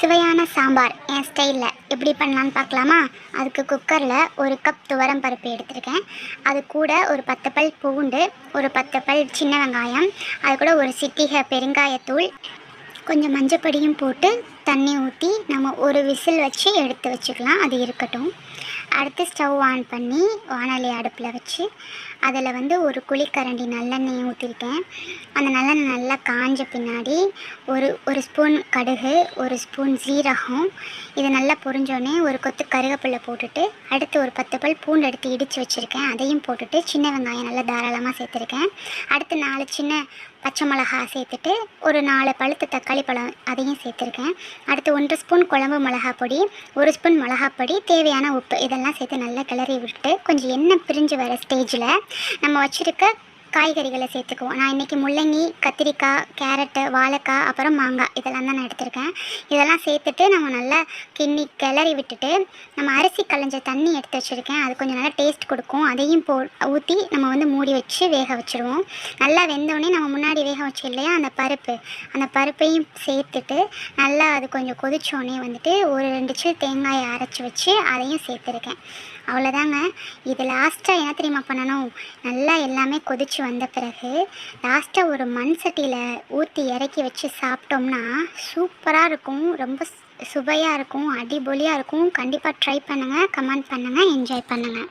சுவையான சாம்பார் என் ஸ்டைலில் எப்படி பண்ணலான்னு பார்க்கலாமா? அதுக்கு குக்கரில் ஒரு கப் துவரம் பருப்பு எடுத்திருக்கேன். அது கூட ஒரு 10 பல் பூண்டு, ஒரு 10 பல் சின்ன வெங்காயம், அது கூட ஒரு சிட்டிகை பெருங்காயத்தூள், கொஞ்சம் மஞ்சப்பொடியும் போட்டு தண்ணி ஊற்றி நம்ம ஒரு விசில் வச்சு எடுத்து வச்சுக்கலாம். அது இருக்கட்டும். அடுத்து ஸ்டவ் ஆன் பண்ணி வானொலி அடுப்பில் வச்சு அதில் ஒரு குழிக்கரண்டி நல்லெண்ணெய் ஊற்றிருக்கேன். அந்த நல்லெண்ணெய் நல்லா காஞ்ச பின்னாடி ஒரு ஸ்பூன் கடுகு, ஒரு ஸ்பூன் சீரகம், இது நல்லா பொரிஞ்சோடனே ஒரு கொத்து கருவேப்பிலை போட்டுட்டு, அடுத்து ஒரு 10 பல் பூண்டு எடுத்து இடித்து வச்சுருக்கேன், அதையும் போட்டுட்டு சின்ன வெங்காயம் நல்லா தாராளமாக சேர்த்துருக்கேன். அடுத்து 4 சின்ன பச்சை மிளகா சேர்த்துட்டு ஒரு 4 பழுத்த தக்காளி பழம் அதையும் சேர்த்துருக்கேன். அடுத்து 1 ஸ்பூன் குழம்பு மிளகாய் பொடி, 1 ஸ்பூன் மிளகாப்பொடி, தேவையான உப்பு இதெல்லாம் சேர்த்து நல்லா கிளறி விட்டு கொஞ்சம் எண்ணெய் பிரிஞ்சு வர ஸ்டேஜில் நம்ம வச்சுருக்க காய்கறிகளை சேர்த்துக்குவோம். நான் இன்றைக்கி முள்ளங்கி, கத்திரிக்காய், கேரட்டு, வாழைக்காய், அப்புறம் மாங்காய் இதெல்லாம் தான் நான் எடுத்திருக்கேன். இதெல்லாம் சேர்த்துட்டு நம்ம நல்லா கிளறி விட்டுட்டு நம்ம அரிசி களைஞ்ச தண்ணி எடுத்து வச்சுருக்கேன். அது கொஞ்சம் நல்லா டேஸ்ட் கொடுக்கும். அதையும் ஊற்றி நம்ம மூடி வச்சு வேக வச்சுருவோம். நல்லா வெந்தோடனே நம்ம முன்னாடி வேக வச்சு இல்லையா அந்த பருப்பையும் சேர்த்துட்டு நல்லா அது கொஞ்சம் கொதிச்சோடனே ஒரு 2 சில் தேங்காயை அரைச்சி வச்சு அதையும் சேர்த்துருக்கேன். அவ்வளோதாங்க. இது லாஸ்ட்டாக என்ன தெரியுமா பண்ணணும்? நல்லா எல்லாமே கொதிச்சு வந்த பிறகு லாஸ்ட்டாக ஒரு மண் சட்டியில் ஊற்றி இறக்கி வச்சு சாப்பிட்டோம்னா சூப்பராக இருக்கும். ரொம்ப சுவையாக இருக்கும், அடிபொலியாக இருக்கும். கண்டிப்பாக ட்ரை பண்ணுங்கள், கமெண்ட் பண்ணுங்கள், என்ஜாய் பண்ணுங்கள்.